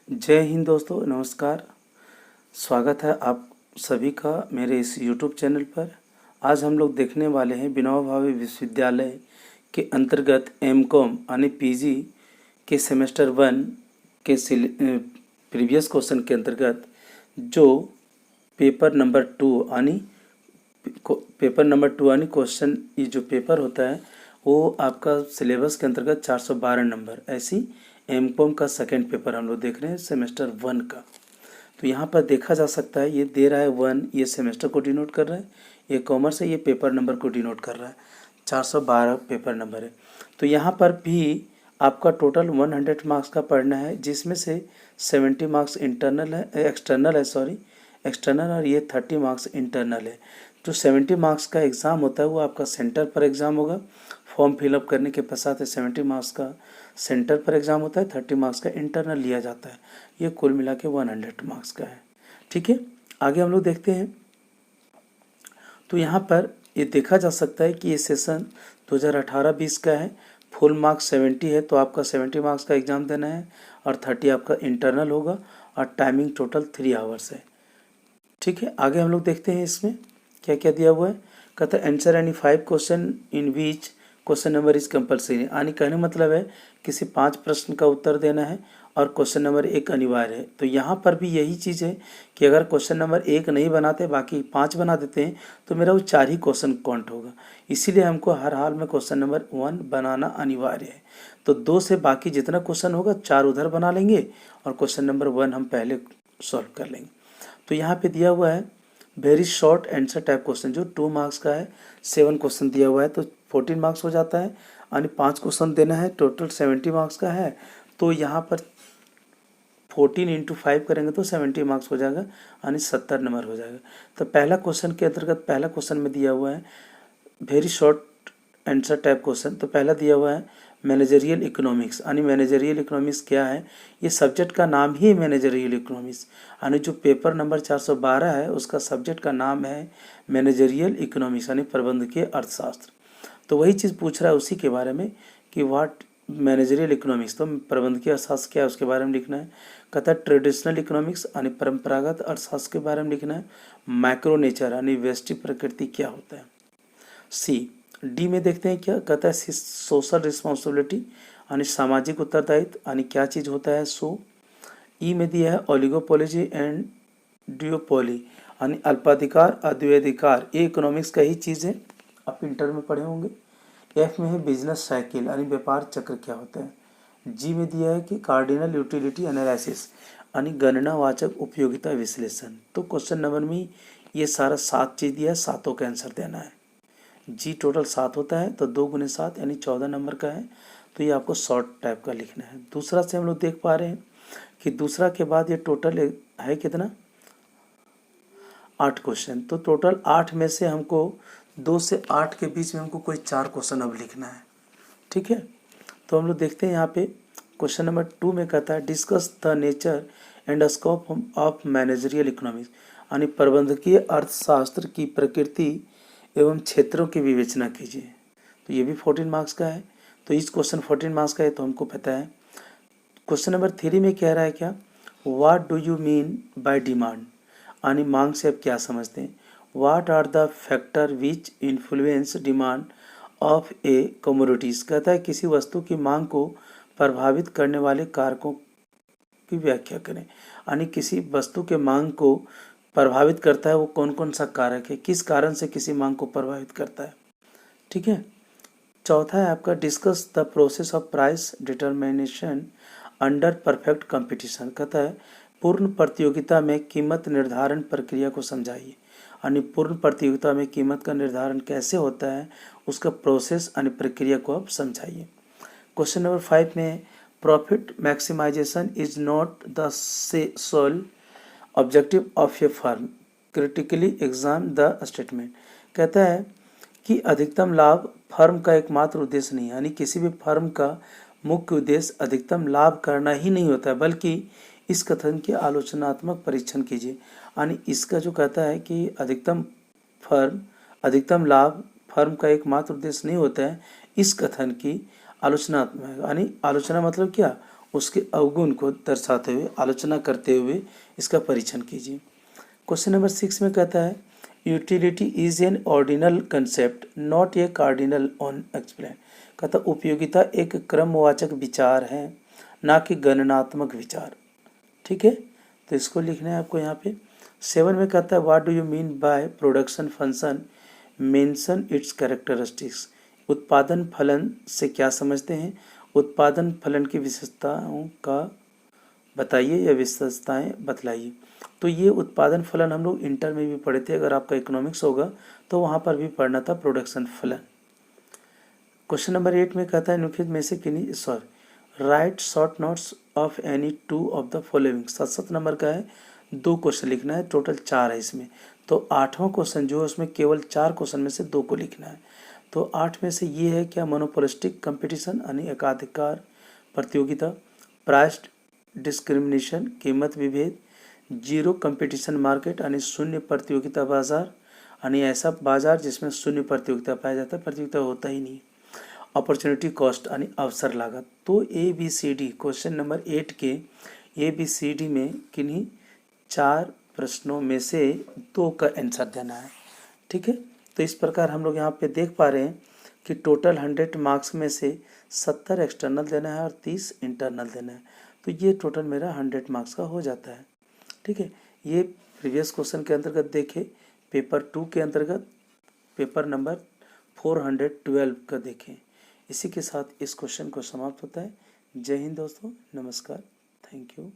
जय हिंद दोस्तों, नमस्कार। स्वागत है आप सभी का मेरे इस यूट्यूब चैनल पर। आज हम लोग देखने वाले हैं विनोबा भावे विश्वविद्यालय के अंतर्गत एमकॉम यानी पीजी के सेमेस्टर 1 के प्रीवियस क्वेश्चन के अंतर्गत जो पेपर नंबर 2 यानी क्वेश्चन, ये जो पेपर होता है वो आपका सिलेबस के अंतर्गत 412 नंबर, ऐसी एमकॉम का सेकेंड पेपर हम लोग देख रहे हैं सेमेस्टर 1 का। तो यहाँ पर देखा जा सकता है, ये दे रहा है 1, ये सेमेस्टर को डिनोट कर रहा है, ये कॉमर्स है, ये पेपर नंबर को डिनोट कर रहा है। 412 पेपर नंबर है। तो यहाँ पर भी आपका टोटल 100 मार्क्स का पढ़ना है, जिसमें से 70 मार्क्स एक्सटर्नल और ये 30 मार्क्स इंटरनल है। जो 70 मार्क्स का एग्ज़ाम होता है वो आपका सेंटर पर एग्ज़ाम होगा। फॉर्म फिलअप करने के पश्चात 70 मार्क्स का सेंटर पर एग्ज़ाम होता है, 30 मार्क्स का इंटरनल लिया जाता है। ये कुल मिला के 100 मार्क्स का है। ठीक है, आगे हम लोग देखते हैं। तो यहाँ पर ये देखा जा सकता है कि ये सेशन 2018-20 का है। फुल मार्क्स 70 है, तो आपका 70 मार्क्स का एग्ज़ाम देना है और 30 आपका इंटरनल होगा और टाइमिंग टोटल 3 आवर्स है। ठीक है, आगे हम लोग देखते हैं इसमें क्या क्या दिया हुआ है। कहता है answer any 5 question in which question number is compulsory. यानी कहने मतलब है किसी 5 प्रश्न का उत्तर देना है और क्वेश्चन नंबर 1 अनिवार्य है। तो यहाँ पर भी यही चीज़ है कि अगर क्वेश्चन नंबर 1 नहीं बनाते, बाकी 5 बना देते हैं, तो मेरा वो 4 ही क्वेश्चन काउंट होगा। इसीलिए हमको हर हाल में क्वेश्चन नंबर 1 बनाना अनिवार्य है। तो 2 से बाकी जितना क्वेश्चन होगा 4 उधर बना लेंगे और क्वेश्चन नंबर 1 हम पहले सॉल्व कर लेंगे। तो यहाँ पे दिया हुआ है very short answer type question, जो 2 मार्क्स का है। 7 क्वेश्चन दिया हुआ है तो 14 मार्क्स हो जाता है, यानी 5 क्वेश्चन देना है, टोटल 70 मार्क्स का है। तो यहाँ पर 14 × 5 करेंगे तो 70 मार्क्स हो जाएगा, यानी 70 नंबर हो जाएगा। तो पहला क्वेश्चन के अंतर्गत पहला क्वेश्चन में दिया हुआ है very short answer type question. तो पहला दिया हुआ है मैनेजरियल इकोनॉमिक्स, यानी मैनेजरियल इकोनॉमिक्स क्या है, ये सब्जेक्ट का नाम ही मैनेजरियल इकोनॉमिक्स, यानी जो पेपर नंबर 412 है उसका सब्जेक्ट का नाम है मैनेजरियल इकोनॉमिक्स, यानी प्रबंधकीय अर्थशास्त्र। तो वही चीज़ पूछ रहा है उसी के बारे में कि व्हाट मैनेजरियल इकोनॉमिक्स, तो प्रबंधकीय अर्थशास्त्र क्या है उसके बारे में लिखना है। कहता है ट्रेडिशनल इकोनॉमिक्स यानी परंपरागत अर्थशास्त्र के बारे में लिखना है। माइक्रो नेचर यानी व्यष्टि प्रकृति क्या होता है। सी डी में देखते हैं क्या कहता है सोशल रिस्पॉन्सिबिलिटी यानी सामाजिक उत्तरदायित्व, यानी क्या चीज़ होता है सो। ई में दिया है ओलिगोपोलिजी एंड डिओपोली यानी अल्पाधिकार अद्वैधिकार, ये इकोनॉमिक्स का ही चीज़ है, आप इंटर में पढ़े होंगे। एफ में है बिजनेस साइकिल यानी व्यापार चक्र क्या होता है। जी में दिया है कि कार्डिनल यूटिलिटी एनालिसिस यानी गणनावाचक उपयोगिता विश्लेषण। तो क्वेश्चन नंबर में ये सारा 7 चीज़ दिया है, 7 का आंसर देना है। जी टोटल 7 होता है, तो 2 × 7 यानी 14 नंबर का है। तो ये आपको शॉर्ट टाइप का लिखना है। दूसरा से हम लोग देख पा रहे हैं कि दूसरा के बाद ये टोटल है कितना, 8 क्वेश्चन। तो टोटल 8 में से हमको 2 से 8 के बीच में हमको कोई 4 क्वेश्चन अब लिखना है। ठीक है, तो हम लोग देखते हैं यहाँ पे क्वेश्चन नंबर 2 में कहता है discuss the nature and scope of managerial economics, यानी प्रबंधकीय अर्थशास्त्र की प्रकृति एवं क्षेत्रों की विवेचना कीजिए। तो ये भी 14 मार्क्स का है, तो इस क्वेश्चन 14 मार्क्स का है, तो हमको पता है। क्वेश्चन नंबर 3 में कह रहा है क्या, what do you mean by demand, यानी मांग से आप क्या समझते हैं। What are the factor which influence demand of a commodities, कहता है किसी वस्तु की मांग को प्रभावित करने वाले कारकों की व्याख्या करें, यानी किसी वस्तु के मांग को प्रभावित करता है वो कौन कौन सा कारक है, किस कारण से किसी मांग को प्रभावित करता है। ठीक है, चौथा है आपका discuss the process of price determination under perfect competition, कहता है पूर्ण प्रतियोगिता में कीमत निर्धारण प्रक्रिया को समझाइए, यानी पूर्ण प्रतियोगिता में कीमत का निर्धारण कैसे होता है उसका प्रोसेस यानी प्रक्रिया को आप समझाइए। क्वेश्चन नंबर 5 में profit maximisation is not the sole objective of a firm, critically exam the statement, कहता है कि अधिकतम लाभ फर्म का एकमात्र उद्देश्य नहीं है, यानी किसी भी फर्म का मुख्य उद्देश्य अधिकतम लाभ करना ही नहीं होता है, बल्कि इस कथन के आलोचनात्मक परीक्षण कीजिए। यानी इसका जो कहता है कि अधिकतम लाभ फर्म का एकमात्र उद्देश्य नहीं होता है, इस कथन की आलोचनात्मक, यानी आलोचना मतलब क्या, उसके अवगुण को दर्शाते हुए आलोचना करते हुए इसका परीक्षण कीजिए। क्वेश्चन नंबर 6 में कहता है utility is an ordinal concept not a cardinal on explain. कहता उपयोगिता एक क्रमवाचक विचार है ना कि गणनात्मक विचार। ठीक है, तो इसको लिखना है आपको यहाँ पे। 7 में कहता है what do you mean by production function, mention it's characteristics. उत्पादन फलन से क्या समझते हैं, उत्पादन फलन की विशेषताओं का बताइए या विशेषताएं बतलाइए। तो ये उत्पादन फलन हम लोग इंटर में भी पढ़े थे, अगर आपका इकोनॉमिक्स होगा तो वहाँ पर भी पढ़ना था प्रोडक्शन फलन। क्वेश्चन नंबर 8 में कहता है निम्नलिखित में से किन्हीं right short notes of any two of the following. 7 number का है, 2 क्वेश्चन लिखना है, टोटल 4 है इसमें। तो 8वां क्वेश्चन जो है उसमें केवल 4 क्वेश्चन में से 2 को लिखना है। तो 8 में से ये है क्या, मोनोपोलिस्टिक कंपटीशन यानी एकाधिकार प्रतियोगिता, प्राइस डिस्क्रिमिनेशन कीमत विभेद, जीरो कंपटीशन मार्केट यानी शून्य प्रतियोगिता बाजार यानी ऐसा बाजार जिसमें शून्य प्रतियोगिता पाया जाता है, प्रतियोगिता होता ही नहीं, अपॉर्चुनिटी कॉस्ट यानी अवसर लागत। तो ABCD क्वेश्चन नंबर 8 के ABCD में किन्हीं 4 प्रश्नों में से 2 का आंसर देना है। ठीक है, तो इस प्रकार हम लोग यहाँ पे देख पा रहे हैं कि टोटल 100 मार्क्स में से 70 एक्सटर्नल देना है और 30 इंटरनल देना है। तो ये टोटल मेरा 100 मार्क्स का हो जाता है। ठीक है, ये प्रीवियस क्वेश्चन के अंतर्गत देखें, पेपर 2 के अंतर्गत पेपर नंबर 412 का देखें। इसी के साथ इस क्वेश्चन को समाप्त होता है। जय हिंद दोस्तों, नमस्कार, थैंक यू।